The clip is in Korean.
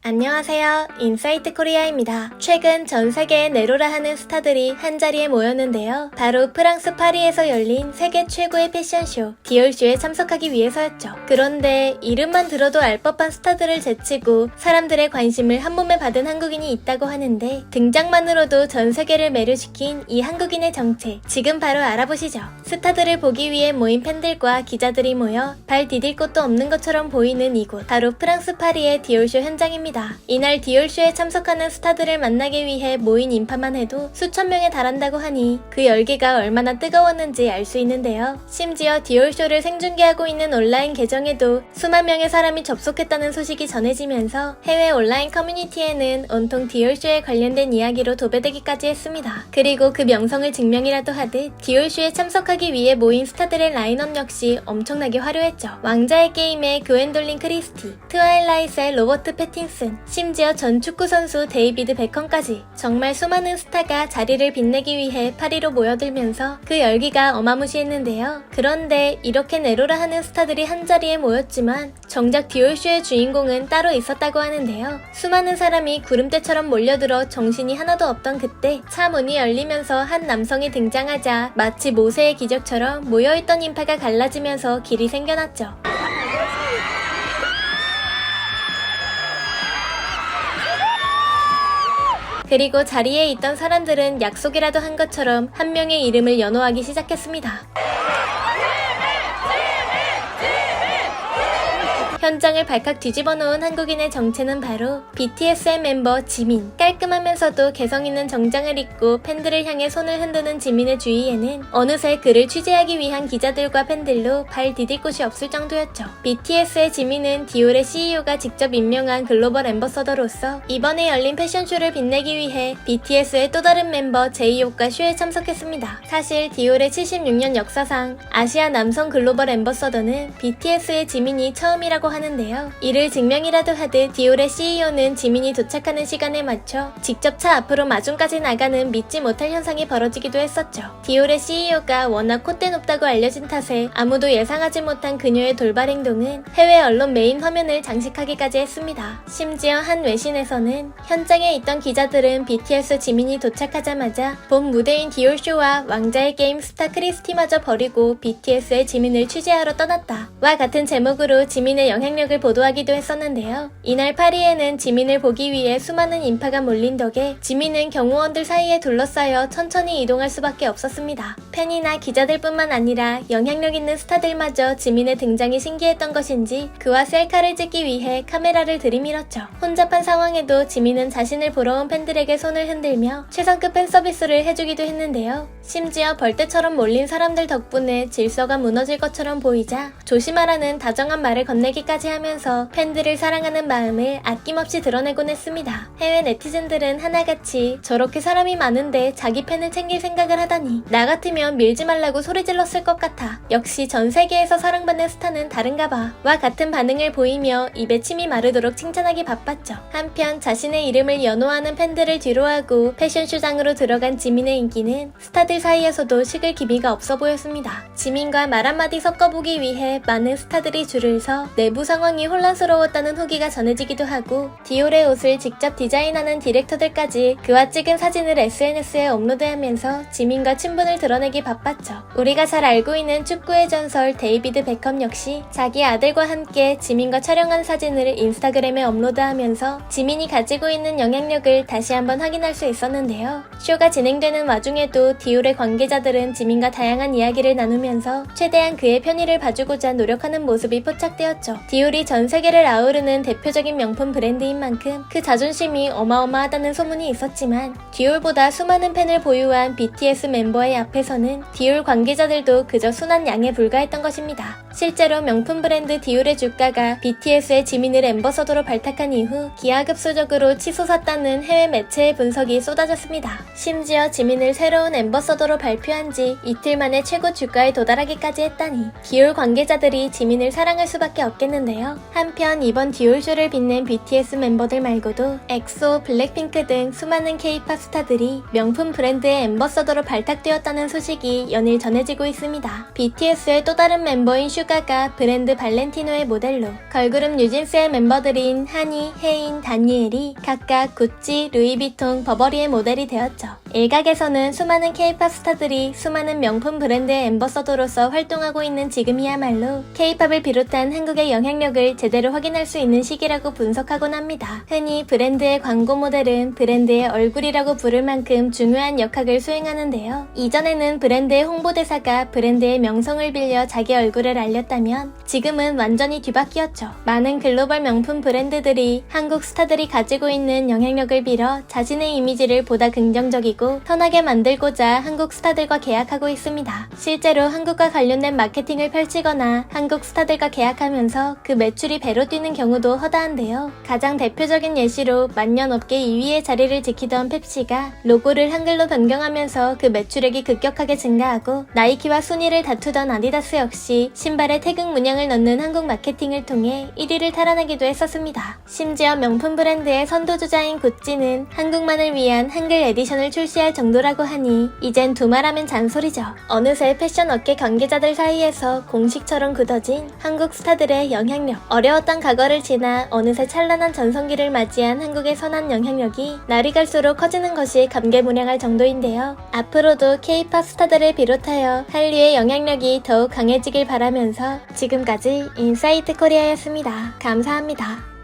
안녕하세요. 인사이트 코리아입니다. 최근 전 세계의 네로라 하는 스타들이 한자리에 모였는데요. 바로 프랑스 파리에서 열린 세계 최고의 패션쇼 디올쇼에 참석하기 위해서였죠. 그런데 이름만 들어도 알 법한 스타들을 제치고 사람들의 관심을 한 몸에 받은 한국인이 있다고 하는데 등장만으로도 전 세계를 매료시킨 이 한국인의 정체, 지금 바로 알아보시죠. 스타들을 보기 위해 모인 팬들과 기자들이 모여 발 디딜 곳도 없는 것처럼 보이는 이곳, 바로 프랑스 파리의 디올쇼 현장입니다. 이날 디올쇼에 참석하는 스타들을 만나기 위해 모인 인파만 해도 수천 명에 달한다고 하니 그 열기가 얼마나 뜨거웠는지 알 수 있는데요. 심지어 디올쇼를 생중계하고 있는 온라인 계정에도 수만 명의 사람이 접속했다는 소식이 전해지면서 해외 온라인 커뮤니티에는 온통 디올쇼에 관련된 이야기로 도배되기까지 했습니다. 그리고 그 명성을 증명이라도 하듯 디올쇼에 참석하기 위해 모인 스타들의 라인업 역시 엄청나게 화려했죠. 왕자의 게임의 그웬돌린 크리스티, 트와일라이트의 로버트 패틴슨, 심지어 전 축구선수 데이비드 베컴까지 정말 수많은 스타가 자리를 빛내기 위해 파리로 모여들면서 그 열기가 어마무시했는데요. 그런데 이렇게 네로라 하는 스타들이 한자리에 모였지만 정작 디올쇼의 주인공은 따로 있었다고 하는데요. 수많은 사람이 구름대처럼 몰려들어 정신이 하나도 없던 그때 차 문이 열리면서 한 남성이 등장하자 마치 모세의 기적처럼 모여있던 인파가 갈라지면서 길이 생겨났죠. 그리고 자리에 있던 사람들은 약속이라도 한 것처럼 한 명의 이름을 연호하기 시작했습니다. 현장을 발칵 뒤집어 놓은 한국인의 정체는 바로 BTS의 멤버 지민. 깔끔하면서도 개성있는 정장을 입고 팬들을 향해 손을 흔드는 지민의 주위에는 어느새 그를 취재하기 위한 기자들과 팬들로 발 디딜 곳이 없을 정도였죠. BTS의 지민은 디올의 CEO가 직접 임명한 글로벌 앰버서더로서 이번에 열린 패션쇼를 빛내기 위해 BTS의 또 다른 멤버 제이홉과 쇼에 참석했습니다. 사실 디올의 76년 역사상 아시아 남성 글로벌 앰버서더는 BTS의 지민이 처음이라고 하는데요. 이를 증명이라도 하듯 디올의 CEO는 지민이 도착하는 시간에 맞춰 직접 차 앞으로 마중까지 나가는 믿지 못할 현상이 벌어지기도 했었죠. 디올의 CEO가 워낙 콧대 높다고 알려진 탓에 아무도 예상하지 못한 그녀의 돌발 행동은 해외 언론 메인 화면을 장식하기까지 했습니다. 심지어 한 외신에서는 현장에 있던 기자들은 BTS 지민이 도착하자마자 본 무대인 디올쇼와 왕자의 게임 스타 크리스티마저 버리고 BTS의 지민을 취재하러 떠났다 와 같은 제목으로 지민의 영향력을 보도하기도 했었는데요. 이날 파리에는 지민을 보기 위해 수많은 인파가 몰린 덕에 지민은 경호원들 사이에 둘러싸여 천천히 이동할 수밖에 없었습니다. 팬이나 기자들뿐만 아니라 영향력 있는 스타들마저 지민의 등장이 신기했던 것인지 그와 셀카를 찍기 위해 카메라를 들이밀었죠. 혼잡한 상황에도 지민은 자신을 보러 온 팬들에게 손을 흔들며 최상급 팬 서비스를 해주기도 했는데요. 심지어 벌떼처럼 몰린 사람들 덕분에 질서가 무너질 것처럼 보이자 조심하라는 다정한 말을 건네기까지 하면서 팬들을 사랑하는 마음을 아낌없이 드러내곤 했습니다. 해외 네티즌들은 하나같이 저렇게 사람이 많은데 자기 팬을 챙길 생각을 하다니, 나 같으면 밀지 말라고 소리 질렀을 것 같아. 역시 전 세계에서 사랑받는 스타는 다른가 봐. 와 같은 반응을 보이며 입에 침이 마르도록 칭찬하기 바빴죠. 한편 자신의 이름을 연호하는 팬들을 뒤로하고 패션쇼장으로 들어간 지민의 인기는 스타들 사이에서도 식을 기미가 없어 보였습니다. 지민과 말 한마디 섞어보기 위해 많은 스타들이 줄을 서 내부 상황이 혼란스러웠다는 후기가 전해지기도 하고 디올의 옷을 직접 디자인하는 디렉터들까지 그와 찍은 사진을 SNS에 업로드하면서 지민과 친분을 드러내기 바빴죠. 우리가 잘 알고 있는 축구의 전설 데이비드 베컴 역시 자기 아들과 함께 지민과 촬영한 사진을 인스타그램에 업로드하면서 지민이 가지고 있는 영향력을 다시 한번 확인할 수 있었는데요. 쇼가 진행되는 와중에도 디올의 관계자들은 지민과 다양한 이야기를 나누면서 최대한 그의 편의를 봐주고자 노력하는 모습이 포착되었죠. 디올이 전 세계를 아우르는 대표적인 명품 브랜드인 만큼 그 자존심이 어마어마하다는 소문이 있었지만 디올보다 수많은 팬을 보유한 BTS 멤버의 앞에서는 디올 관계자들도 그저 순한 양에 불과했던 것입니다. 실제로 명품 브랜드 디올의 주가가 BTS의 지민을 앰버서더로 발탁한 이후 기하급수적으로 치솟았다는 해외 매체의 분석이 쏟아졌습니다. 심지어 지민을 새로운 앰버서더로 발표한 지 이틀 만에 최고 주가에 도달하기까지 했다니 디올 관계자들이 지민을 사랑할 수밖에 없겠는데요. 한편 이번 디올쇼를 빛낸 BTS 멤버들 말고도 엑소, 블랙핑크 등 수많은 K-팝 스타들이 명품 브랜드의 앰버서더로 발탁되었다는 소식이 연일 전해지고 있습니다. BTS의 또 다른 멤버인 슈가 휴가가 브랜드 발렌티노의 모델로, 걸그룹 뉴진스의 멤버들인 하니, 혜인, 다니엘이 각각 구찌, 루이비통, 버버리의 모델이 되었죠. 일각에서는 수많은 K-팝 스타들이 수많은 명품 브랜드의 앰버서더로서 활동하고 있는 지금이야말로 K-팝을 비롯한 한국의 영향력을 제대로 확인할 수 있는 시기라고 분석하곤 합니다. 흔히 브랜드의 광고 모델은 브랜드의 얼굴이라고 부를 만큼 중요한 역할을 수행하는데요. 이전에는 브랜드의 홍보대사가 브랜드의 명성을 빌려 자기 얼굴을 알렸다면 지금은 완전히 뒤바뀌었죠. 많은 글로벌 명품 브랜드들이 한국 스타들이 가지고 있는 영향력을 빌어 자신의 이미지를 보다 긍정적이고 편하게 만들고자 한국 스타들과 계약하고 있습니다. 실제로 한국과 관련된 마케팅을 펼치거나 한국 스타들과 계약하면서 그 매출이 배로 뛰는 경우도 허다한데요. 가장 대표적인 예시로 만년업계 2위의 자리를 지키던 펩시가 로고를 한글로 변경하면서 그 매출액이 급격하게 증가하고, 나이키와 순위를 다투던 아디다스 역시 신발에 태극 문양을 넣는 한국 마케팅을 통해 1위를 탈환하기도 했었습니다. 심지어 명품 브랜드의 선두주자인 구찌는 한국만을 위한 한글 에디션을 출시할 정도라고 하니 이젠 두말하면 잔소리죠. 어느새 패션 업계 관계자들 사이에서 공식처럼 굳어진 한국 스타들의 영향력. 어려웠던 과거를 지나 어느새 찬란한 전성기를 맞이한 한국의 선한 영향력이 날이 갈수록 커지는 것이 감개무량할 정도인데요. 앞으로도 K-팝 스타들을 비롯하여 한류의 영향력이 더욱 강해지길 바라면서 지금까지 인사이트 코리아였습니다. 감사합니다.